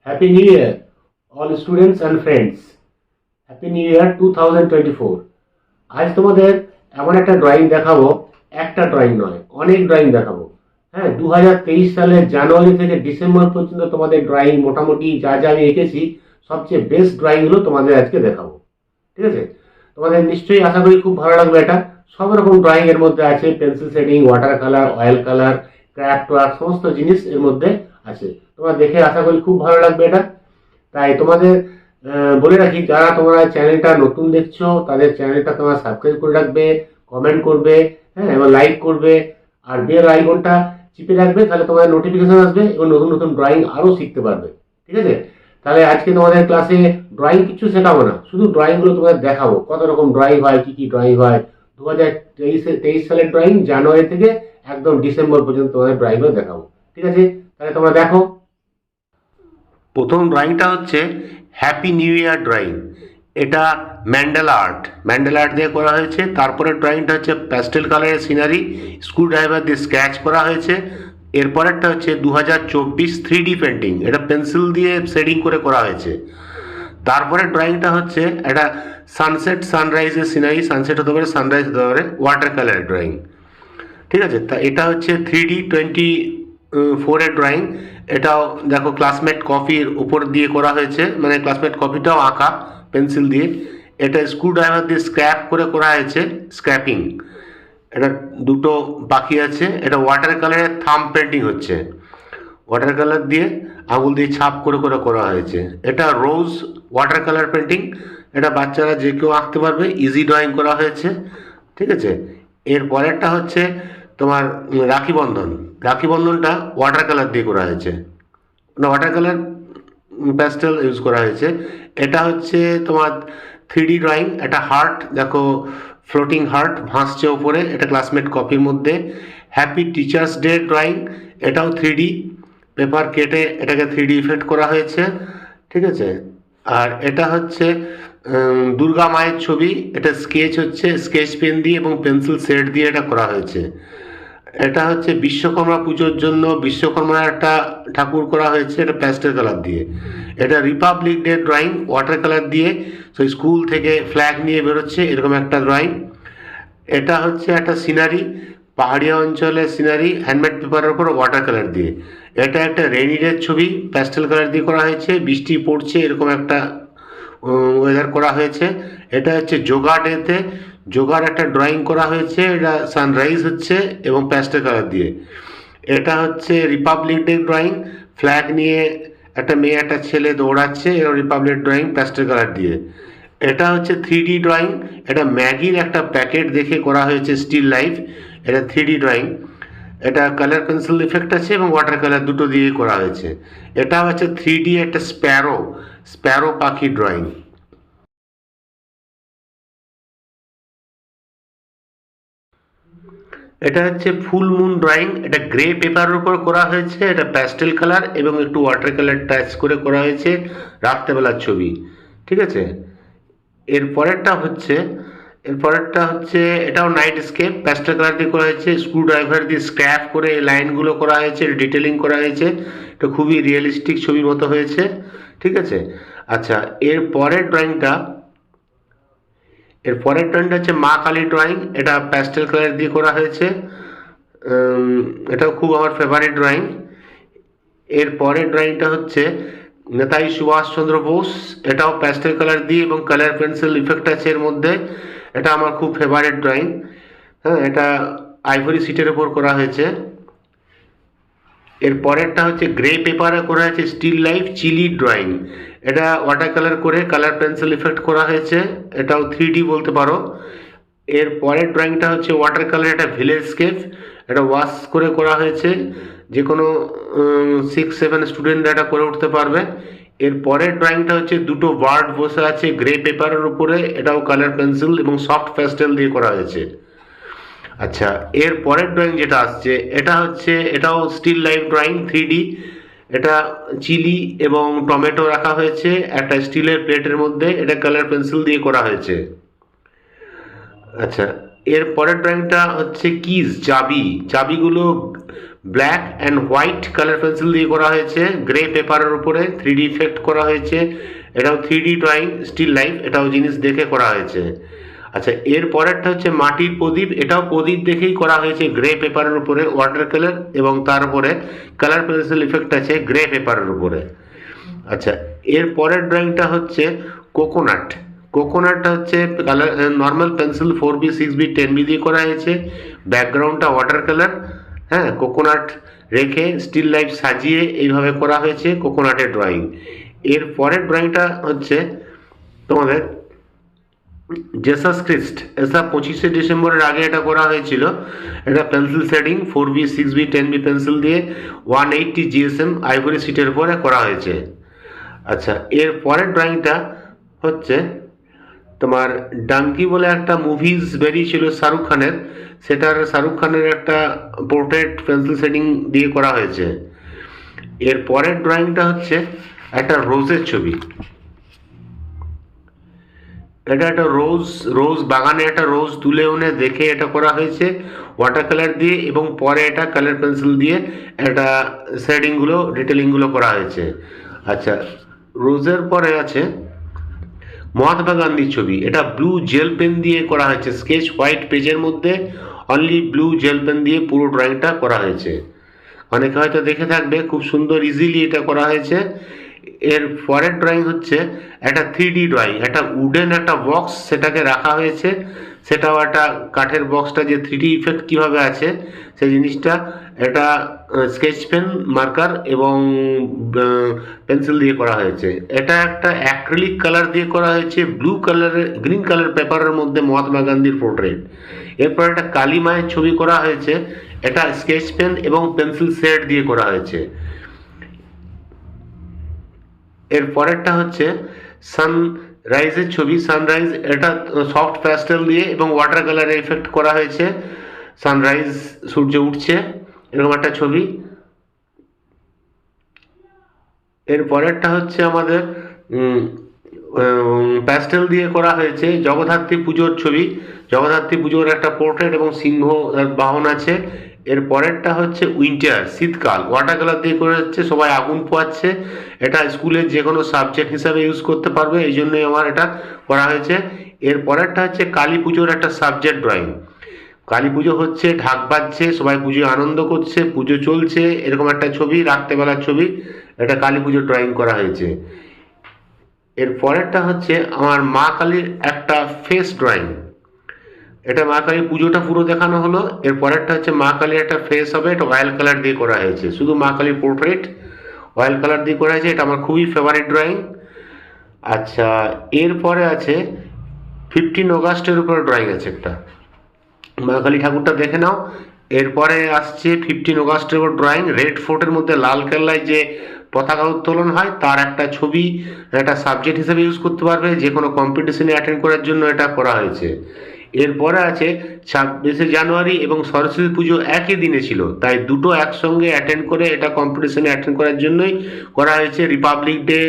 Happy New Year, all students and friends. Happy New Year 2024. আজ তোমাদের এমন একটা ড্রয়িং দেখাবো, একটা ড্রয়িং নয়, অনেক ড্রয়িং দেখাবো। হ্যাঁ, 2023 সালের জানুয়ারি থেকে ডিসেম্বর পর্যন্ত তোমাদের ড্রয়িং মোটামুটি যা যা আমি এঁকেছি সবচেয়ে বেস্ট ড্রয়িংগুলো তোমাদের আজকে দেখাবো। ঠিক আছে? তোমাদের নিশ্চয়ই আশা করি খুব ভালো লাগবে এটা। সব রকম ড্রয়িং এর মধ্যে আছে, pencil shading, water colour, oil colour, craft work, সমস্ত জিনিস এর মধ্যে আছে। তোমরা দেখে আশা করি খুব ভালো লাগবে এটা। তাই তোমাদের বলে রাখি, যারা তোমরা চ্যানেলটা নতুন দেখছো তাদের চ্যানেলটা তোমরা সাবস্ক্রাইব করে রাখবে, কমেন্ট করবে, হ্যাঁ, এবং লাইক করবে, আর বেল আইকনটা চিপে রাখবে, তাহলে তোমাদের নোটিফিকেশন আসবে এবং নতুন নতুন ড্রয়িং আরও শিখতে পারবে। ঠিক আছে? তাহলে আজকে তোমাদের ক্লাসে ড্রয়িং কিছু শেখাবো না, শুধু ড্রয়িংগুলো তোমাদের দেখাবো কত রকম ড্রয়িং হয়, কি কি ড্রয়িং হয়। 2023 সালের ড্রয়িং জানুয়ারি থেকে একদম ডিসেম্বর পর্যন্ত তোমাদের ড্রয়িংগুলো দেখাবো। ঠিক আছে? তাহলে তোমরা দেখো। প্রথম ড্রয়িংটা হচ্ছে হ্যাপি নিউ ইয়ার ড্রয়িং। এটা ম্যান্ডেলা আর্ট দিয়ে করা হয়েছে। তারপরে ড্রয়িংটা হচ্ছে প্যাস্টেল কালারের সিনারি, স্ক্রু ড্রাইভার দিয়ে স্কেচ করা হয়েছে। এরপরেরটা হচ্ছে 2024 3D পেন্টিং, এটা পেন্সিল দিয়ে শেডিং করে করা হয়েছে। তারপরে ড্রয়িংটা হচ্ছে একটা সানসেট সানরাইজের সিনারি, সানসেট হতে পারে, সানরাইজ হতে পারে, ওয়াটার কালারের ড্রয়িং। ঠিক আছে? তা এটা হচ্ছে 3D 24 এর ড্রয়িং। এটাও দেখো ক্লাসমেট কপির উপর দিয়ে করা হয়েছে, মানে ক্লাসমেট কপিটাও আঁকা পেন্সিল দিয়ে। এটা স্ক্রু ড্রাইভার দিয়ে স্ক্র্যাপ করে করা হয়েছে, স্ক্র্যাপিং। এটা দুটো বাকি আছে। এটা ওয়াটার কালারের থাম পেন্টিং হচ্ছে, ওয়াটার কালার দিয়ে আঙুল দিয়ে ছাপ করে করে করা হয়েছে। এটা রোজ ওয়াটার কালার পেন্টিং, এটা বাচ্চারা যে কেউ আঁকতে পারবে, ইজি ড্রয়িং করা হয়েছে। ঠিক আছে? এর পরেরটা হচ্ছে তোমার রাখি বন্ধনটা ওয়াটার কালার দিয়ে করা হয়েছে, না ওয়াটার কালার প্যাস্টেল ইউজ করা হয়েছে। এটা হচ্ছে তোমার 3D ড্রয়িং। এটা হার্ট, দেখো ফ্লোটিং হার্ট ভাসছে ওপরে, এটা ক্লাসমেট কপির মধ্যে। হ্যাপি টিচার্স ডে ড্রয়িং, এটাও 3D পেপার কেটে এটাকে 3D ইফেক্ট করা হয়েছে। ঠিক আছে? আর এটা হচ্ছে দুর্গা মায়ের ছবি, এটা স্কেচ হচ্ছে, স্কেচ পেন দিয়ে এবং পেন্সিল সেট দিয়ে এটা করা হয়েছে। এটা হচ্ছে বিশ্বকর্মা পুজোর জন্য বিশ্বকর্মার একটা ঠাকুর করা হয়েছে, এটা প্যাস্টেল কালার দিয়ে। এটা Republic day drawing, water colour দিয়ে, সেই স্কুল থেকে ফ্ল্যাগ নিয়ে বেরোচ্ছে এরকম একটা ড্রয়িং। এটা হচ্ছে একটা সিনারি, পাহাড়িয়া অঞ্চলের সিনারি, হ্যান্ডমেড পেপারের উপর ওয়াটার কালার দিয়ে। এটা একটা রেইনি ডের ছবি, প্যাস্টেল কালার দিয়ে করা হয়েছে, বৃষ্টি পড়ছে এরকম একটা ওয়েদার করা হয়েছে। এটা হচ্ছে যোগার একটা ড্রয়িং করা হয়েছে, এটা সানরাইজ হচ্ছে এবং প্যাস্টেল কালার দিয়ে। এটা হচ্ছে রিপাবলিক ডে ড্রয়িং, ফ্ল্যাগ নিয়ে একটা মেয়ে একটা ছেলে দৌড়াচ্ছে, এবং রিপাবলিক ড্রয়িং প্যাস্টেল কালার দিয়ে। এটা হচ্ছে 3D ড্রয়িং, এটা ম্যাগির একটা প্যাকেট দেখে করা হয়েছে, স্টিল লাইফ। এটা 3D ড্রয়িং, এটা কালার পেন্সিল ইফেক্ট আছে এবং ওয়াটার কালার দুটো দিয়ে করা হয়েছে। এটা হচ্ছে 3D একটা স্প্যারো পাখি ড্রয়িং। এটা হচ্ছে ফুল মুন ড্রয়িং, এটা গ্রে পেপারের উপর করা হয়েছে, এটা প্যাস্টেল কালার এবং একটু ওয়াটার কালার টাচ করে করা হয়েছে, রাত্রেবেলার ছবি। ঠিক আছে? এরপরেরটা হচ্ছে এটাও নাইট স্কেপ, প্যাস্টেল কালার দিয়ে করা হয়েছে, স্ক্রু ড্রাইভার দিয়ে স্ক্র্যাপ করে এই লাইনগুলো করা হয়েছে, ডিটেলিং করা হয়েছে। এটা খুবই রিয়েলিস্টিক ছবির মতো হয়েছে। ঠিক আছে? আচ্ছা, এর পরের ড্রয়িংটা হচ্ছে মা কালী ড্রয়িং, এটা প্যাস্টেল কালার দিয়ে করা হয়েছে। এটাও খুব আমার ফেভারিট ড্রয়িং। এর পরের ড্রয়িংটা হচ্ছে নেতাজি সুভাষচন্দ্র বোস, এটাও প্যাস্টেল কালার দিয়ে এবং কালার পেন্সিল ইফেক্ট আছে এর মধ্যে। এটা আমার খুব ফেভারিট ড্রয়িং। হ্যাঁ, এটা আইভরি শিটের উপর করা হয়েছে। এর পরেরটা হচ্ছে গ্রে পেপারে করা হয়েছে, স্টিল লাইফ চিলি ড্রয়িং। এটা ওয়াটার কালার করে কালার পেন্সিল ইফেক্ট করা হয়েছে, এটাও 3D বলতে পারো। এর পরের ড্রয়িংটা হচ্ছে ওয়াটার কালার, এটা ভিলেজ স্কেপ, এটা ওয়াশ করে করা হয়েছে, যে কোনো 6-7 স্টুডেন্টরা এটা করে উঠতে পারবে। এর পরের ড্রয়িংটা হচ্ছে দুটো বার্ড বসে আছে গ্রে পেপারের উপরে, এটাও কালার পেন্সিল এবং সফট প্যাস্টেল দিয়ে করা হয়েছে। আচ্ছা, এর পরের ড্রয়িং যেটা আসছে এটাও স্টিল লাইফ ড্রয়িং 3D। এটা চিলি এবং টমেটো রাখা হয়েছে একটা স্টিলের প্লেটের মধ্যে, এটা কালার পেন্সিল দিয়ে করা হয়েছে। আচ্ছা, এর পরের ড্রয়িংটা হচ্ছে কিজ, চাবিগুলো black and white colour pencil দিয়ে করা হয়েছে, গ্রে পেপারের উপরে 3D ইফেক্ট করা হয়েছে। এটাও 3D ড্রয়িং, স্টিল লাইফ, এটাও জিনিস দেখে করা হয়েছে। আচ্ছা, এর পরেরটা হচ্ছে মাটির প্রদীপ। এটাও প্রদীপ দেখেই করা হয়েছে, গ্রে পেপারের উপরে ওয়াটার কালার, এবং তার উপরে কালার পেন্সিল ইফেক্ট আছে গ্রে পেপারের উপরে। আচ্ছা, এর পরের ড্রয়িংটা হচ্ছে কোকোনাট। কোকোনাটটা হচ্ছে colour normal pencil 4B 6B 10B দিয়ে করা হয়েছে, ব্যাকগ্রাউন্ডটা ওয়াটার কালার। হ্যাঁ, কোকোনাট রেখে স্টিল লাইফ সাজিয়ে এইভাবে করা হয়েছে কোকোনাটের ড্রয়িং। এর পরের ড্রয়িংটা হচ্ছে তোমাদের জেসাস ক্রিস্ট। এটা 25শে ডিসেম্বরের আগে এটা করা হয়েছিল। এটা pencil shading 4B 6B 10B pencil দিয়ে 180 GSM আইভরি শিটের উপরে করা হয়েছে। আচ্ছা, এর পরের ড্রয়িংটা হচ্ছে তোমার ডাঙ্কি বলে একটা মুভিজ বেরিয়েছিল শাহরুখ খানের, সেটার শাহরুখ খানের একটা পোর্ট্রেট পেন্সিল শেডিং দিয়ে করা হয়েছে। এর পরের ড্রয়িংটা হচ্ছে একটা রোজের ছবি। এটা একটা রোজ বাগানে একটা রোজ তুলে এনে দেখে এটা করা হয়েছে ওয়াটার কালার দিয়ে, এবং পরে এটা কালার পেন্সিল দিয়ে এটা শেডিংগুলো ডিটেলিংগুলো করা হয়েছে। আচ্ছা, রোজের পরে আছে মহাত্মা গান্ধীর ছবি। এটা ব্লু জেল পেন দিয়ে করা হয়েছে, স্কেচ হোয়াইট পেজের মধ্যে অনলি ব্লু জেল পেন দিয়ে পুরো ড্রয়িংটা করা হয়েছে। অনেকে হয়তো দেখে থাকবে, খুব সুন্দর ইজিলি এটা করা হয়েছে। এর পরের ড্রয়িং হচ্ছে একটা 3D ড্রয়িং, একটা উডেন একটা বক্স সেটাকে রাখা হয়েছে, সেটাও একটা কাঠের বক্সটা যে 3D ইফেক্ট কীভাবে আছে সেই জিনিসটা এটা স্কেচ পেন, মার্কার এবং পেন্সিল দিয়ে করা হয়েছে। এটা একটা অ্যাক্রিলিক কালার দিয়ে করা হয়েছে, ব্লু কালারের গ্রিন কালার পেপারের মধ্যে মহাত্মা গান্ধীর পোর্ট্রেট। এরপর একটা কালী মায়ের ছবি করা হয়েছে, এটা স্কেচ পেন এবং পেন্সিল শেড দিয়ে করা হয়েছে। এর পরেরটা হচ্ছে সানরাইজের ছবি। সানরাইজ এটা সফট প্যাস্টেল দিয়ে এবং ওয়াটার কালারে এফেক্ট করা হয়েছে, সানরাইজ সূর্য উঠছে এরকম একটা ছবি। এর পরেরটা হচ্ছে আমাদের প্যাস্টেল দিয়ে করা হয়েছে জগদ্ধাত্রী পুজোর ছবি। জগদ্ধাত্রী পুজোর একটা পোর্ট্রেট এবং সিংহ বাহন আছে। এর পরেরটা হচ্ছে উইন্টার, শীতকাল, ওয়াটার কালার দিয়ে করে হচ্ছে, সবাই আগুন পোয়াচ্ছে। এটা স্কুলের যে কোনো সাবজেক্ট হিসাবে ইউজ করতে পারবে, এই জন্যই আমার এটা করা হয়েছে। এর পরেরটা হচ্ছে কালী পুজোর একটা সাবজেক্ট ড্রয়িং। কালী পুজো হচ্ছে, ঢাক বাজছে, সবাই পুজো আনন্দ করছে, পুজো চলছে, এরকম একটা ছবি, রাত্রেবেলার ছবি। এটা কালী পুজোর ড্রয়িং করা হয়েছে। এর পরেরটা হচ্ছে আমার মা কালীর একটা ফেস ড্রয়িং। এটা মা কালীর পুজোটা পুরো দেখানো হলো। এর পরেরটা হচ্ছে মা কালীর একটা ফেস হবে, এটা অয়েল কালার দিয়ে করা হয়েছে, শুধু মা কালীর পোর্ট্রেট অয়েল কালার দিয়ে করা হয়েছে। এটা আমার খুবই ফেভারিট ড্রয়িং। আচ্ছা, এরপরে আছে 15 অগাস্টের উপরে ড্রয়িং আছে একটা, মা কালী ঠাকুরটা দেখে নাও। এরপরে আসছে 15 অগাস্টের উপর ড্রয়িং, রেড ফোর্টের মধ্যে লাল কেল্লায় যে পতাকা উত্তোলন হয় তার একটা ছবি, একটা সাবজেক্ট হিসেবে ইউজ করতে পারবে, যে কোনো কম্পিটিশনে অ্যাটেন্ড করার জন্য এটা করা হয়েছে। এরপরে আছে 26শে জানুয়ারি এবং সরস্বতী পুজো একই দিনে ছিল, তাই দুটো একসঙ্গে অ্যাটেন্ড করে এটা কম্পিটিশনে অ্যাটেন্ড করার জন্যই করা হয়েছে। রিপাবলিক ডে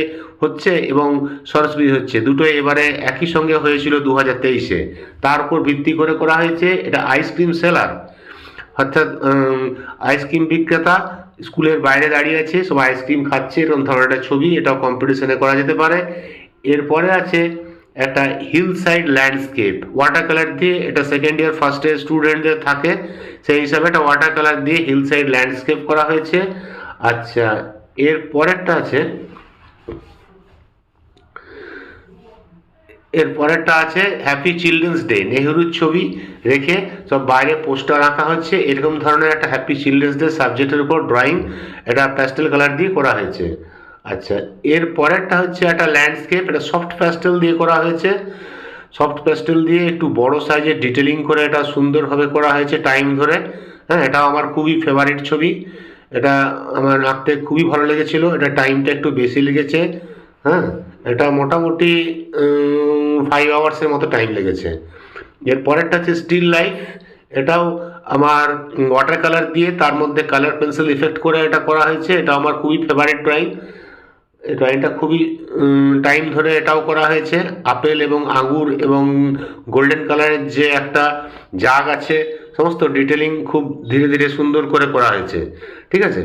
হচ্ছে এবং সরস্বতী হচ্ছে, দুটো এবারে একই সঙ্গে হয়েছিল 2023-এ, তার উপর ভিত্তি করে করা হয়েছে। এটা আইসক্রিম সেলার, অর্থাৎ আইসক্রিম বিক্রেতা স্কুলের বাইরে দাঁড়িয়ে আছে, সব আইসক্রিম খাচ্ছে, এরকম ধরনের একটা ছবি, এটাও কম্পিটিশনে করা যেতে পারে। এরপরে আছে একটা hill side landscape, water colour দিয়ে, এটা সেকেন্ড ইয়ার ফার্স্ট ইয়ার স্টুডেন্টদের থাকে, সেই হিসাবে একটা ওয়াটার কালার দিয়ে হিল সাইড ল্যান্ডস্কেপ করা হয়েছে। আচ্ছা, এর পরেরটা আছে হ্যাপি চিলড্রেন্স ডে, নেহরুর ছবি রেখে সব বাইরে পোস্টার আঁকা হচ্ছে, এরকম ধরনের একটা হ্যাপি চিলড্রেন্স ডে সাবজেক্টের উপর ড্রয়িং, এটা প্যাস্টেল কালার দিয়ে করা হয়েছে। আচ্ছা, এর পরেরটা হচ্ছে একটা ল্যান্ডস্কেপ, এটা সফট প্যাস্টেল দিয়ে করা হয়েছে, সফট প্যাস্টেল দিয়ে একটু বড় সাইজের ডিটেলিং করে এটা সুন্দরভাবে করা হয়েছে টাইম ধরে। হ্যাঁ, এটাও আমার খুবই ফেভারিট ছবি, এটা আমার আঁকতে খুবই ভালো লেগেছিল, এটা টাইমটা একটু বেশি লেগেছে। হ্যাঁ, এটা মোটামুটি 5 আওয়ার্সের মতো টাইম লেগেছে। এর পরেরটা হচ্ছে স্টিল লাইফ, এটাও আমার ওয়াটার কালার দিয়ে তার মধ্যে কালার পেন্সিল ইফেক্ট করে এটা করা হয়েছে, এটা আমার খুবই ফেভারিট ড্রয়িং। এই ড্রয়িংটা খুবই টাইম ধরে এটাও করা হয়েছে। আপেল এবং আঙুর এবং গোল্ডেন কালারের যে একটা জাগ আছে সমস্ত ডিটেলিং খুব ধীরে ধীরে সুন্দর করে করা হয়েছে, ঠিক আছে।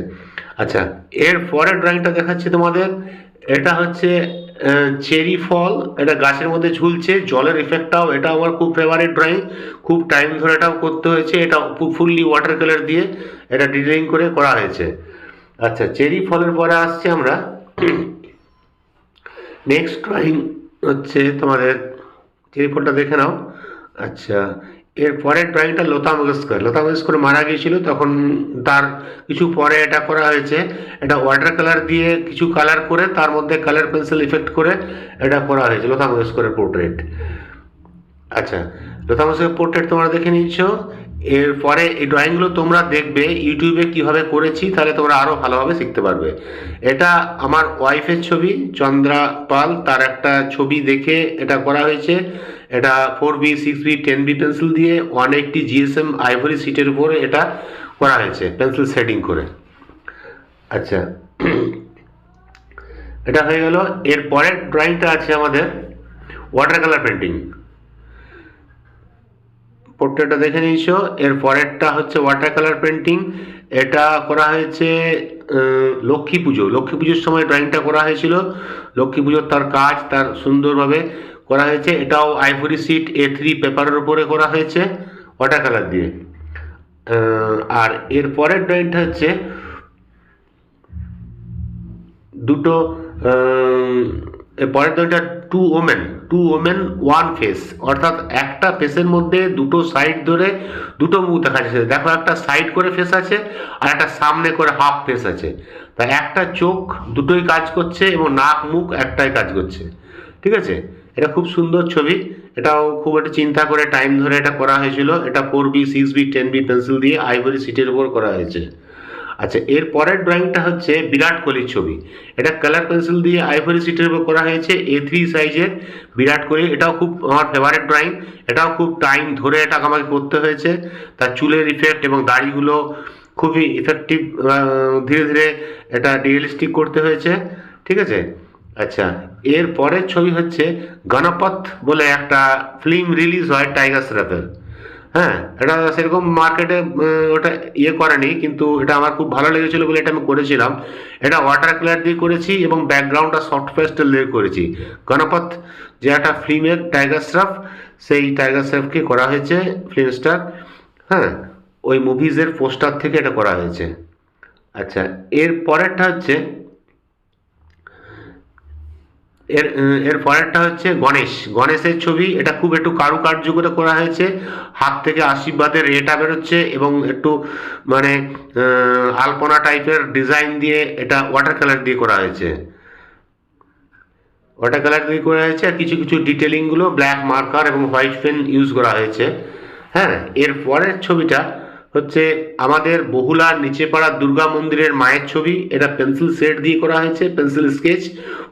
আচ্ছা, এর পরের ড্রয়িংটা দেখাচ্ছি তোমাদের। এটা হচ্ছে চেরি ফল, এটা গাছের মধ্যে ঝুলছে, জলের ইফেক্টটাও, এটা আমার খুব ফেভারিট ড্রয়িং, খুব টাইম ধরে এটাও করতে হয়েছে। এটা ফুললি ওয়াটার কালার দিয়ে এটা ডিটেলিং করে করা হয়েছে। আচ্ছা, চেরি ফলের পরে আসছে আমরা নেক্সট ড্রয়িং হচ্ছে তোমাদের, চেরি ফলটা দেখে নাও। আচ্ছা, এর পরের ড্রয়িংটা লতা মঙ্গেশকর মারা গিয়েছিল, তখন তার কিছু পরে এটা করা হয়েছে। এটা ওয়াটার কালার দিয়ে কিছু কালার করে তার মধ্যে কালার পেন্সিল ইফেক্ট করে এটা করা হয়েছে লতা মঙ্গেশকরের পোর্ট্রেট। আচ্ছা, লতা মঙ্গেশকরের পোর্ট্রেট তোমরা দেখে নিচ্ছ। এরপরে এই ড্রয়িংগুলো তোমরা দেখবে ইউটিউবে কিভাবে করেছি, তাহলে তোমরা আরও ভালোভাবে শিখতে পারবে। এটা আমার ওয়াইফের ছবি, চন্দ্রা পাল, তার একটা ছবি দেখে এটা করা হয়েছে। এটা 4B 6B 10B পেন্সিল দিয়ে 180 GSM আইভরি শিটের উপরে এটা করা হয়েছে পেন্সিল শেডিং করে। আচ্ছা, এটা হয়ে গেল। এর পরের ড্রয়িংটা আছে আমাদের ওয়াটার কালার পেন্টিং। পোর্ট্রেটটা দেখে নিয়েছো। এর পরেরটা হচ্ছে ওয়াটার কালার পেন্টিং। এটা করা হয়েছে লক্ষ্মী পুজোর সময় ড্রয়িংটা করা হয়েছিল। লক্ষ্মী পুজোর তার কাজ তার সুন্দরভাবে করা হয়েছে। এটাও আইভরি শিট A3 পেপারের উপরে করা হয়েছে ওয়াটার কালার দিয়ে। আর এর পরের ড্রয়িংটা হচ্ছে দুটো পরের ড্রয়িংটা টু ওমেন ওয়ান ফেস, অর্থাৎ একটা ফেসের মধ্যে দুটো সাইড ধরে দুটো মুখ দেখা যাচ্ছে। দেখো, একটা সাইড করে ফেস আছে আর একটা সামনে করে হাফ ফেস আছে। তা একটা চোখ দুটোই কাজ করছে এবং নাক মুখ একটাই কাজ করছে, ঠিক আছে। এটা খুব সুন্দর ছবি। এটাও খুব একটা চিন্তা করে টাইম ধরে এটা করা হয়েছিল। এটা 4B 6B 10B পেন্সিল দিয়ে আইভরি শিটের উপর করা হয়েছে। আচ্ছা, এর পরের ড্রয়িংটা হচ্ছে বিরাট কোহলির ছবি। এটা কালার পেন্সিল দিয়ে আইভরি শিটের উপর করা হয়েছে, A3 সাইজের বিরাট কোহলি। এটাও খুব আমার ফেভারিট ড্রয়িং। এটাও খুব টাইম ধরে এটা আমাকে করতে হয়েছে। তার চুলের ইফেক্ট এবং দাড়িগুলো খুবই ইফেক্টিভ, ধীরে ধীরে এটা রিয়েলিস্টিক করতে হয়েছে, ঠিক আছে। আচ্ছা, এর পরের ছবি হচ্ছে গণপথ বলে একটা ফিল্ম রিলিজ হয় টাইগার শ্রফের। হ্যাঁ, এটা সেরকম মার্কেটে ওটা করেনি, কিন্তু এটা আমার খুব ভালো লেগেছিল বলে এটা আমি করেছিলাম। এটা ওয়াটার কালার দিয়ে করেছি এবং ব্যাকগ্রাউন্ডটা সফট পেস্টেল দিয়ে করেছি। গণপথ যে একটা ফিল্মের টাইগার শ্রফ, সেই টাইগার শ্রফকে করা হয়েছে ফিল্ম স্টার। হ্যাঁ, ওই মুভিজের পোস্টার থেকে এটা করা হয়েছে। আচ্ছা, এর পরেরটা হচ্ছে এর পরেরটা হচ্ছে গণেশের ছবি। এটা খুব একটু কারুকার্য করে করা হয়েছে। হাত থেকে আশীর্বাদের এটা বেরোচ্ছে এবং একটু মানে আলপনা টাইপের ডিজাইন দিয়ে এটা ওয়াটার কালার দিয়ে করা হয়েছে। আর কিছু কিছু ডিটেলিংগুলো ব্ল্যাক মার্কার এবং হোয়াইট পেন ইউজ করা হয়েছে। হ্যাঁ, এর পরের ছবিটা হচ্ছে আমাদের বহুলার নিচে পাড়া দুর্গা মন্দিরের মায়ের ছবি। এটা পেন্সিল সেট দিয়ে করা হয়েছে, পেন্সিল স্কেচ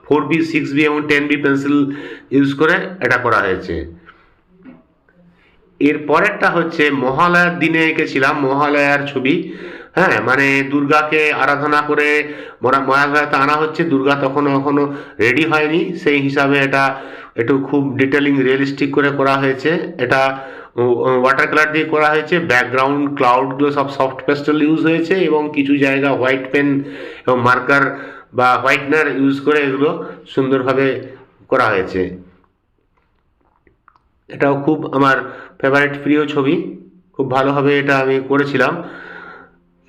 4B 6B এবং 10B পেন্সিল ইউজ করে এটা করা হয়েছে। এর পরেরটা হচ্ছে মহালয়ার দিনে এঁকেছিলাম, মহালয়ার ছবি। হ্যাঁ, মানে দুর্গাকে আরাধনা করে মহালয়াতে আনা হচ্ছে, দুর্গা তখনও এখনো রেডি হয়নি, সেই হিসাবে এটা একটু খুব ডিটেলিং রিয়েলিস্টিক করে করা হয়েছে। এটা ওয়াটার কালার দিয়ে করা হয়েছে। ব্যাকগ্রাউন্ড ক্লাউডগুলো সব সফট পেস্টেল ইউজ হয়েছে এবং কিছু জায়গা হোয়াইট পেন এবং মার্কার বা হোয়াইটনার ইউজ করে এগুলো সুন্দরভাবে করা হয়েছে। এটাও খুব আমার ফেভারিট প্রিয় ছবি, খুব ভালোভাবে এটা আমি করেছিলাম।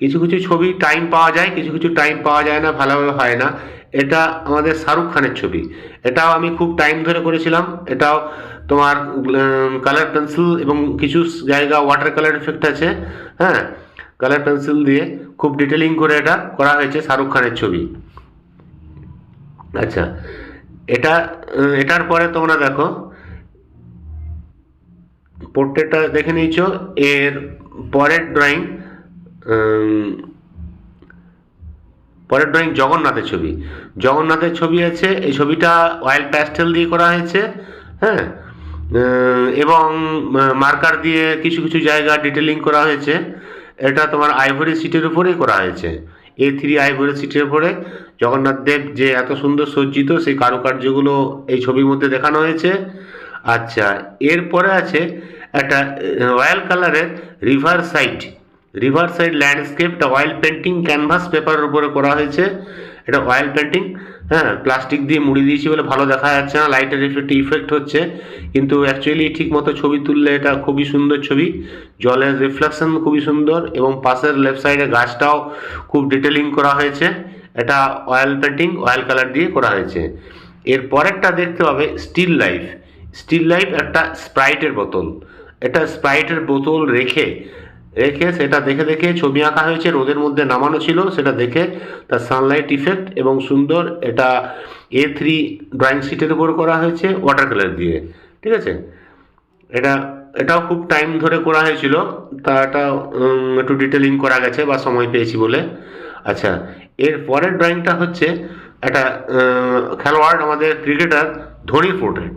কিছু কিছু ছবি টাইম পাওয়া যায়, কিছু কিছু টাইম পাওয়া যায় না, ভালোভাবে হয় না। এটা আমাদের শাহরুখ খানের ছবি। এটাও আমি খুব টাইম ধরে করেছিলাম। এটাও তোমার কালার পেন্সিল এবং কিছু জায়গা ওয়াটার কালার ইফেক্ট আছে। হ্যাঁ, কালার পেন্সিল দিয়ে খুব ডিটেলিং করে এটা করা হয়েছে শাহরুখ খানের ছবি। আচ্ছা, এটার পরে তোমরা দেখো পোর্ট্রেটটা দেখে নিয়েছো। এর পরের ড্রয়িং জগন্নাথের ছবি আছে। এই ছবিটা অয়েল প্যাস্টেল দিয়ে করা হয়েছে। হ্যাঁ, এবং মার্কার দিয়ে কিছু কিছু জায়গা ডিটেলিং করা হয়েছে। এটা তোমার আইভরি শিটের উপরেই করা হয়েছে, A3 আইভরি শিটের উপরে জগন্নাথ দেব যে এত সুন্দর সজ্জিত, সেই কারুকার্যগুলো এই ছবির মধ্যে দেখানো হয়েছে। আচ্ছা, এরপরে আছে একটা রয়্যাল কালারের রিভার সাইড ল্যান্ডস্কেপ, এটা অয়েল পেন্টিং ক্যানভাস পেপারের উপরে করা হয়েছে। এটা অয়েল পেন্টিং, হ্যাঁ, প্লাস্টিক দিয়ে মুড়ি দিয়েছি বলে ভালো দেখা যাচ্ছে না, লাইটের ইফেক্ট হচ্ছে, কিন্তু অ্যাকচুয়ালি ঠিক মতো ছবি তুললে এটা খুবই সুন্দর ছবি। জলের রিফ্লেকশন খুবই সুন্দর, এবং পাশের লেফট সাইডে গাছটাও খুব ডিটেলিং করা হয়েছে। এটা অয়েল পেন্টিং, অয়েল কালার দিয়ে করা হয়েছে। এর পরেরটা দেখতে হবে স্টিল লাইফ একটা স্প্রাইটের বোতল। এটা স্প্রাইটের বোতল রেখে সেটা দেখে দেখে ছবি আঁকা হয়েছে, রোদের মধ্যে নামানো ছিল, সেটা দেখে তার সানলাইট ইফেক্ট এবং সুন্দর। এটা A3 ড্রয়িং শিটের উপর করা হয়েছে ওয়াটার কালার দিয়ে, ঠিক আছে। এটাও খুব টাইম ধরে করা হয়েছিল, তা এটা একটু ডিটেলিং করা গেছে বা সময় পেয়েছি বলে। আচ্ছা, এর পরের ড্রয়িংটা হচ্ছে একটা খেলোয়াড়, আমাদের ক্রিকেটার ধোনির পোর্ট্রেট।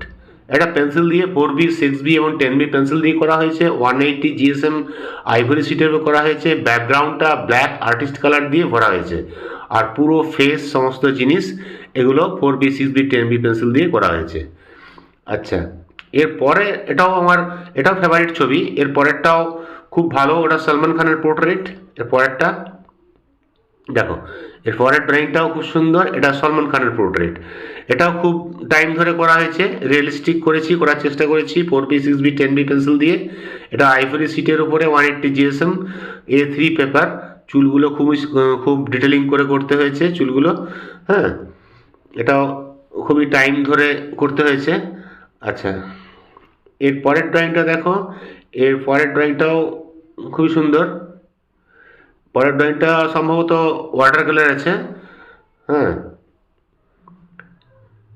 এটা পেন্সিল দিয়ে 4B 6B এবং 10B পেন্সিল দিয়ে করা হয়েছে, 180 GSM আইভরি শিটের উপর করা হয়েছে। ব্যাকগ্রাউন্ডটা ব্ল্যাক আর্টিস্ট কালার দিয়ে ভরা হয়েছে, আর পুরো ফেস সমস্ত জিনিস এগুলো 4B 6B 10B পেন্সিল দিয়ে করা হয়েছে। আচ্ছা, এরপরে এটাও ফেভারিট ছবি। এর পরেরটাও খুব ভালো, ওটা সলমান খানের পোর্ট্রেট। এর পরেরটা দেখো, এর পরের ড্রয়িংটাও খুব সুন্দর, এটা সলমান খানের পোর্ট্রেট। এটাও খুব টাইম ধরে করা হয়েছে, রিয়েলিস্টিক করার চেষ্টা করেছি 4B 6B 10B পেন্সিল দিয়ে। এটা আইভরি শিটের উপরে 180 GSM A3 পেপার। চুলগুলো খুব ডিটেলিং করে করতে হয়েছে চুলগুলো, হ্যাঁ, এটাও খুবই টাইম ধরে করতে হয়েছে। আচ্ছা, এর পরের ড্রয়িংটা দেখো, এর পরের ড্রয়িংটাও খুবই সুন্দর। পরের ড্রয়িংটা সম্ভবত ওয়াটার কালার আছে, হ্যাঁ,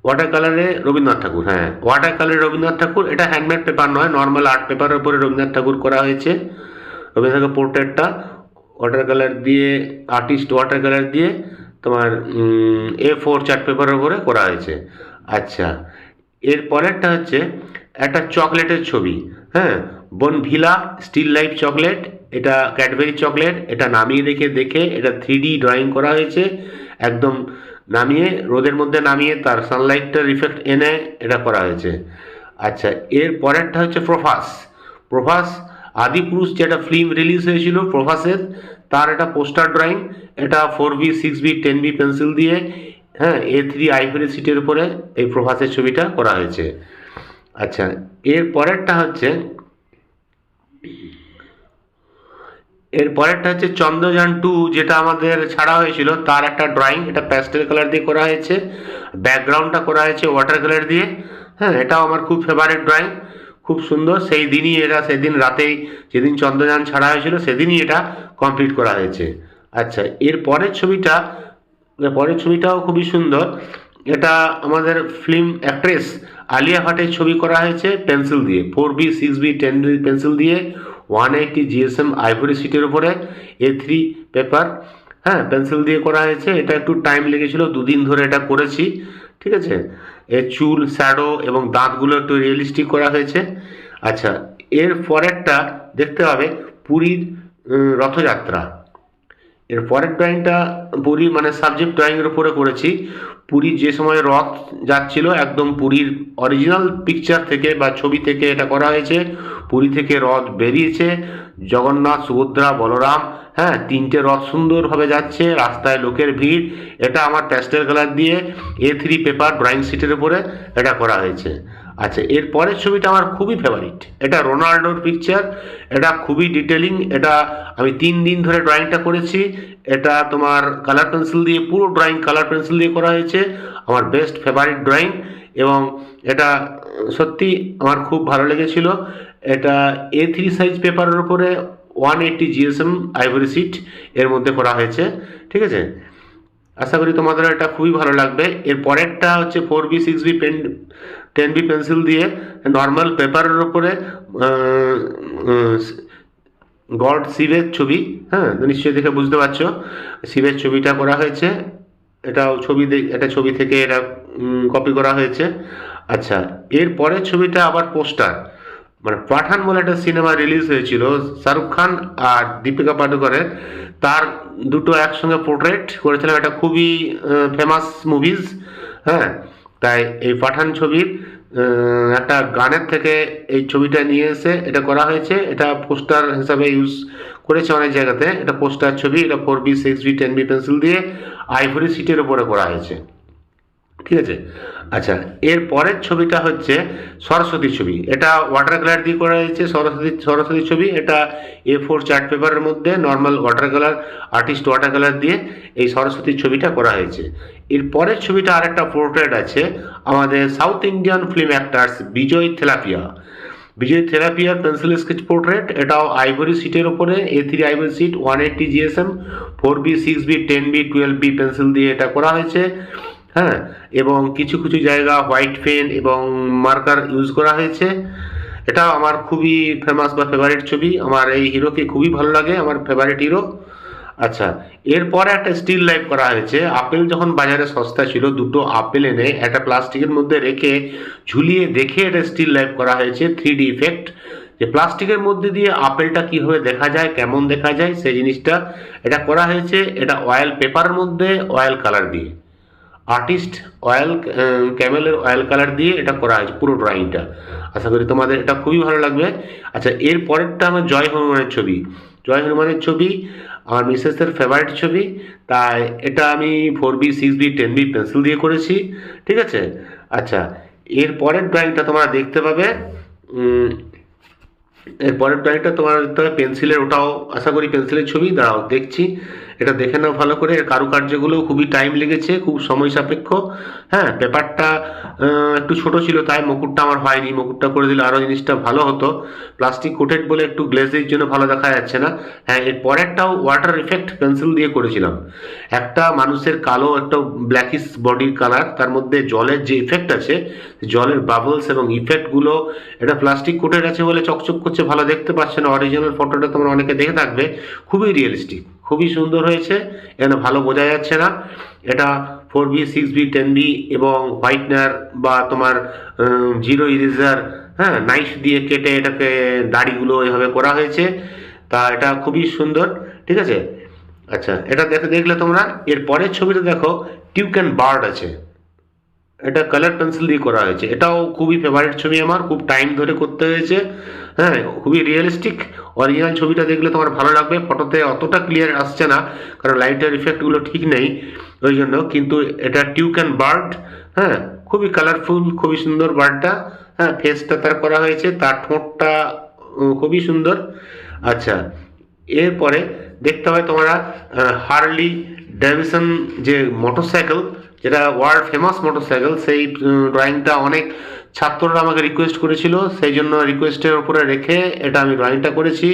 ওয়াটার কালারে রবীন্দ্রনাথ ঠাকুর, হ্যাঁ, ওয়াটার কালারে রবীন্দ্রনাথ ঠাকুর। এটা হ্যান্ডমেড পেপার নয়, নর্মাল আর্ট পেপারের উপরে রবীন্দ্রনাথ ঠাকুর করা হয়েছে। রবীন্দ্রনাথ ঠাকুর পোর্ট্রেটটা ওয়াটার কালার দিয়ে, আর্টিস্ট ওয়াটার কালার দিয়ে তোমার A4 চার্ট পেপারের উপরে করা হয়েছে। আচ্ছা, এর পরেরটা হচ্ছে একটা চকলেটের ছবি, হ্যাঁ, বনভিলা স্টিল লাইফ চকলেট। এটা ক্যাডবেরি চকলেট। এটা নামিয়ে দেখে এটা 3D ড্রয়িং করা হয়েছে, একদম নামিয়ে রোদের মধ্যে নামিয়ে তার সানলাইটটার ইফেক্ট এনে এটা করা হয়েছে। আচ্ছা, এর পরেরটা হচ্ছে প্রভাস আদিপুরুষ, যেটা ফিল্ম রিলিজ হয়েছিল প্রভাসের, তার এটা পোস্টার ড্রয়িং। এটা 4B 6B 10B পেন্সিল দিয়ে, হ্যাঁ, A3 আইভরি শিটের উপরে এই প্রভাসের ছবিটা করা হয়েছে। আচ্ছা, এর পরেরটা হচ্ছে চন্দ্রযান 2, যেটা আমাদের ছাড়া হয়েছিল, তার একটা ড্রয়িং। এটা প্যাস্টেল কালার দিয়ে করা হয়েছে, ব্যাকগ্রাউন্ডটা করা হয়েছে ওয়াটার কালার দিয়ে, হ্যাঁ, এটাও আমার খুব ফেভারিট ড্রয়িং, খুব সুন্দর। সেদিন রাতেই, যেদিন চন্দ্রযান ছাড়া হয়েছিল সেদিনই এটা কমপ্লিট করা হয়েছে। আচ্ছা, এর পরের ছবিটাও খুবই সুন্দর। এটা আমাদের ফিল্ম অ্যাক্ট্রেস আলিয়া ভাটের ছবি করা হয়েছে পেন্সিল দিয়ে, 4B 6B 10B পেন্সিল দিয়ে, 180 GSM আইভরি শিটের উপরে A3 পেপার, হ্যাঁ, পেন্সিল দিয়ে করা হয়েছে। এটা একটু টাইম লেগেছিল, 2 দিন ধরে এটা করেছি, ঠিক আছে। এর চুল, শ্যাডো এবং দাঁতগুলো একটু রিয়েলিস্টিক করা হয়েছে। আচ্ছা, এর পরেরটা দেখতে হবে পুরীর রথযাত্রা। এর পরের ড্রয়িংটা পুরী মানে সাবজেক্ট ড্রয়িংয়ের উপরে করেছি। পুরীর যে সময় রথ যাচ্ছিল, একদম পুরীর অরিজিনাল পিকচার থেকে বা ছবি থেকে এটা করা হয়েছে। পুরী থেকে রথ বেরিয়েছে, জগন্নাথ, সুভদ্রা, বলরাম, হ্যাঁ, 3টে রথ সুন্দরভাবে যাচ্ছে, রাস্তায় লোকের ভিড়। এটা আমার প্যাস্টেল কালার দিয়ে A3 পেপার ড্রয়িং শিটের উপরে এটা করা হয়েছে। আচ্ছা, এর পরের ছবিটা আমার খুবই ফেভারিট। এটা রোনাল্ডোর পিকচার। এটা খুবই ডিটেলিং। এটা আমি 3 দিন ধরে ড্রয়িংটা করেছি। এটা তোমার কালার পেন্সিল দিয়ে, পুরো ড্রয়িং কালার পেন্সিল দিয়ে করা হয়েছে, আমার বেস্ট ফেভারিট ড্রয়িং, এবং এটা সত্যি আমার খুব ভালো লেগেছিল। এটা A3 সাইজ পেপারের উপরে 180 GSM আইভরি শিট এর মধ্যে করা হয়েছে, ঠিক আছে। আশা করি তোমাদের এটা খুবই ভালো লাগবে। এর পরেরটা হচ্ছে 4B 6B 10B পেন্সিল দিয়ে নর্মাল পেপারের উপরে গড শিবের ছবি, হ্যাঁ, নিশ্চয়ই দেখে বুঝতে পারছো, শিবের ছবিটা করা হয়েছে। এটা ছবি থেকে এটা কপি করা হয়েছে। আচ্ছা, এর পরের ছবিটা আবার পোস্টার, মানে পাঠান বলে একটা সিনেমা রিলিজ হয়েছিল শাহরুখ খান আর দীপিকা পাডুকোনের, তার দুটো একসঙ্গে পোর্ট্রেট করেছিলাম। এটা খুবই ফেমাস মুভিজ, হ্যাঁ, তাই এই পাঠান ছবির একটা গানের থেকে এই ছবিটা নিয়ে এসে এটা করা হয়েছে। এটা পোস্টার হিসাবে ইউজ করেছে অনেক জায়গাতে। এটা পোস্টার ছবি, এটা 4B 6B 10B পেন্সিল দিয়ে আইভরি শিটের উপরে করা হয়েছে, ঠিক আছে। আচ্ছা, এর পরের ছবিটা হচ্ছে সরস্বতী ছবি। এটা ওয়াটার কালার দিয়ে করা হয়েছে, সরস্বতী ছবি। এটা A4 চার্ট পেপারের মধ্যে normal water colour, artist water colour দিয়ে এই সরস্বতীর ছবিটা করা হয়েছে। এর পরের ছবিটা আরেকটা পোর্ট্রেট আছে আমাদের সাউথ ইন্ডিয়ান ফিল্ম অ্যাক্টার্স বিজয় থেরাপিয়ার পেন্সিল স্কেচ পোর্ট্রেট। এটাও আইভরি শিটের উপরে A3 ivory sheet 180 GSM 4B 6B 10B 12B pencil দিয়ে এটা করা হয়েছে। হ্যাঁ, এবং কিছু কিছু জায়গা হোয়াইট পেন এবং মার্কার ইউজ করা হয়েছে। এটাও আমার খুবই ফেমাস বা ফেভারিট ছবি। আমার এই হিরোকে খুবই ভালো লাগে, আমার ফেভারিট হিরো। আচ্ছা, এরপরে একটা স্টিল লাইফ করা হয়েছে। আপেল যখন বাজারে সস্তা ছিল, দুটো আপেল এনে একটা প্লাস্টিকের মধ্যে রেখে ঝুলিয়ে দেখে এটা স্টিল লাইফ করা হয়েছে 3D ইফেক্ট, যে প্লাস্টিকের মধ্যে দিয়ে আপেলটা কীভাবে দেখা যায়, কেমন দেখা যায় সেই জিনিসটা এটা করা হয়েছে। এটা অয়েল পেপারের মধ্যে অয়েল কালার দিয়ে, আর্টিস্ট অয়েল ক্যামেলের অয়েল কালার দিয়ে এটা করা হয়েছে পুরো ড্রয়িংটা। আশা করি তোমাদের এটা খুবই ভালো লাগবে। আচ্ছা, এর পরেরটা আমার জয় হনুমানের ছবি। জয় হনুমানের ছবি আমার মিসেসের ফেভারিট ছবি, তাই এটা আমি 4B 6B 10B পেন্সিল দিয়ে করেছি, ঠিক আছে। আচ্ছা, এর পরের ড্রয়িংটা তোমরা দেখতে পাবে। এর পরের ড্রয়িংটা তোমার দেখতে হবে পেন্সিলের, ওটাও আশা করি পেন্সিলের ছবি। দাঁড়াও দেখছি, এটা দেখে নাও ভালো করে। এর কারুকার্যগুলো খুবই টাইম লেগেছে, খুব সময় সাপেক্ষ। হ্যাঁ, পেপারটা একটু ছোট ছিল, তাই মুকুটটা আমার হয়নি। মুকুটটা করে দিলে আরও জিনিসটা ভালো হতো। প্লাস্টিক কোটেড বলে একটু গ্লেজের জন্য ভালো দেখা যাচ্ছে না। হ্যাঁ, এর পরেরটাও ওয়াটার ইফেক্ট পেন্সিল দিয়ে করেছিলাম। একটা মানুষের কালো একটা ব্ল্যাকিশ বডির কালার, তার মধ্যে জলের যে ইফেক্ট আছে, জলের বাবলস এবং ইফেক্টগুলো, এটা প্লাস্টিক কোটেড আছে বলে চকচক করছে, ভালো দেখতে পাচ্ছে না। অরিজিনাল ফটোটা তোমরা অনেকে দেখে থাকবে, খুবই রিয়েলিস্টিক, খুবই সুন্দর হয়েছে। এখানে ভালো বোঝা যাচ্ছে না। এটা 4B 6B 10B এবং হোয়াইটনার বা তোমার জিরো ইরেজার, হ্যাঁ, নাইফ দিয়ে কেটে এটাকে দাড়িগুলো এভাবে করা হয়েছে। তা এটা খুবই সুন্দর, ঠিক আছে। আচ্ছা, এটা দেখলে তোমরা এর পরের ছবিটা দেখো, টিউক অ্যান্ড বার্ড আছে। এটা কালার পেন্সিল দিয়ে করা হয়েছে। এটাও খুবই ফেভারিট ছবি আমার, খুব টাইম ধরে করতে হয়েছে। হ্যাঁ, খুবই রিয়েলিস্টিক। অরিজিনাল ছবিটা দেখলে তোমার ভালো লাগবে। ফটোতে অতটা ক্লিয়ার আসছে না, কারণ লাইটের ইফেক্টগুলো ঠিক নেই ওই জন্য। কিন্তু এটা টিউক অ্যান্ড বার্ড, হ্যাঁ, খুবই কালারফুল, খুবই সুন্দর বার্ডটা। হ্যাঁ, ফেসটা তার করা হয়েছে, তার ঠোঁটটা খুবই সুন্দর। আচ্ছা, এরপরে দেখতে হয় তোমরা হার্লি ডেভিসন যে মোটরসাইকেল, যেটা ওয়ার্ল্ড ফেমাস মোটরসাইকেল, সেই ড্রয়িংটা অনেক ছাত্ররা আমাকে রিকোয়েস্ট করেছিল, সেই জন্য রিকোয়েস্টের উপরে রেখে এটা আমি ড্রয়িংটা করেছি।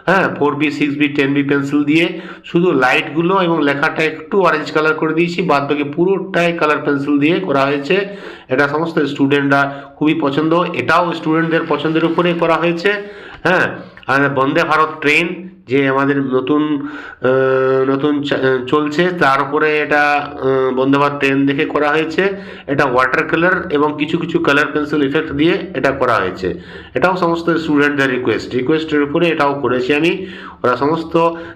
হ্যাঁ, 4B 6B 10B পেন্সিল দিয়ে শুধু লাইটগুলো এবং লেখাটা একটু অরেঞ্জ কালার করে দিয়েছি, বাদ বাকি পুরোটাই কালার পেন্সিল দিয়ে করা হয়েছে। এটা সমস্ত স্টুডেন্টরা খুবই পছন্দ, এটাও স্টুডেন্টদের পছন্দের উপরে করা হয়েছে। হ্যাঁ, আর বন্দে ভারত ট্রেন যে আমাদের নতুন নতুন চলছে, তার উপরে এটা বন্দে ভারত ট্রেন দেখে করা হয়েছে। এটা ওয়াটার কালার এবং কিছু কিছু কালার পেন্সিল ইফেক্ট দিয়ে এটা করা হয়েছে। এটাও সমস্ত স্টুডেন্টদের রিকোয়েস্টের উপরে এটাও করেছি আমি। ওরা সমস্ত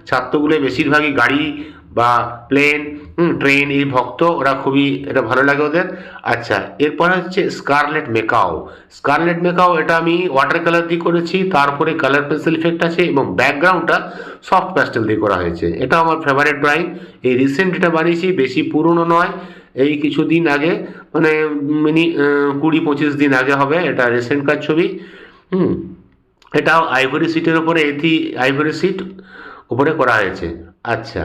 ছাত্রগুলো বেশিরভাগই গাড়ি বা প্লেন, ট্রেন এই ভক্ত, ওরা খুবই এটা ভালো লাগে ওদের। আচ্ছা, এরপরে হচ্ছে স্কারলেট মেকাও এটা আমি ওয়াটার কালার দিয়ে করেছি, তারপরে কালার পেন্সিল ইফেক্ট আছে এবং ব্যাকগ্রাউন্ডটা সফট প্যাস্টেল দিয়ে করা হয়েছে। এটা আমার ফেভারিট ড্রয়িং। এই রিসেন্ট এটা বানিয়েছি, বেশি পুরনো নয়, এই কিছুদিন আগে, মানে 20-25 দিন আগে হবে। এটা রিসেন্ট কার ছবি। হুম, এটাও আইভরি সিটের উপরে, আইভরি সিট উপরে করা হয়েছে। আচ্ছা,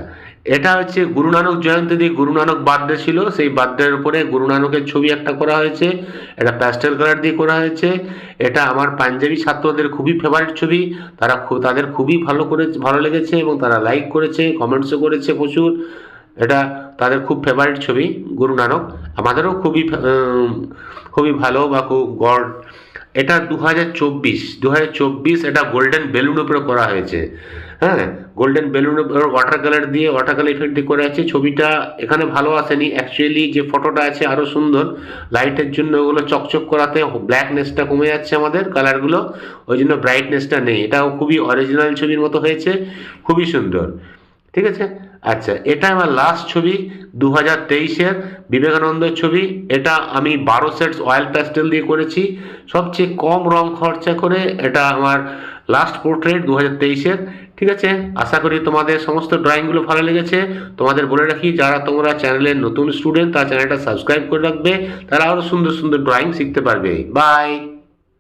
এটা হচ্ছে গুরু নানক জয়ন্তী দিয়ে, গুরু নানক বার্থডে ছিল, সেই বার্থডের উপরে গুরু নানকের ছবি একটা করা হয়েছে। এটা প্যাস্টেল কালার দিয়ে করা হয়েছে। এটা আমার পাঞ্জাবি ছাত্রদের খুবই ফেভারিট ছবি, তাদের খুবই ভালো লেগেছে এবং তারা লাইক করেছে, কমেন্টসও করেছে প্রচুর। এটা তাদের খুব ফেভারিট ছবি গুরু নানক, আমাদেরও খুবই ভালো বা খুব গড। এটা 2024 এটা গোল্ডেন বেলুন উপরে করা হয়েছে। হ্যাঁ, golden balloon water colour effect দিয়ে করা আছে। ছবিটা এখানে ভালো আসেনি, অ্যাকচুয়ালি যে ফটোটা আছে আরও সুন্দর। লাইটের জন্য ওগুলো চকচক করাতে ব্ল্যাকনেসটা কমে যাচ্ছে আমাদের কালারগুলো, ওই জন্য ব্রাইটনেসটা নেই। এটাও খুবই অরিজিনাল ছবির মতো হয়েছে, খুবই সুন্দর, ঠিক আছে। আচ্ছা, এটা আমার লাস্ট ছবি 2023-এর বিবেকানন্দের ছবি। এটা আমি 12 সেটস অয়েল প্যাস্টেল দিয়ে করেছি, সবচেয়ে কম রং খরচা করে। এটা আমার লাস্ট পোর্ট্রেট 2023-এর। ঠিক আছে, আশা করি তোমাদের সমস্ত ড্রয়িংগুলো ভালো লেগেছে। তোমাদের বলে রাখি, যারা তোমরা চ্যানেলের নতুন স্টুডেন্ট তারা চ্যানেলটা সাবস্ক্রাইব করে রাখবে, তারা আরও সুন্দর সুন্দর ড্রয়িং শিখতে পারবে। বাই।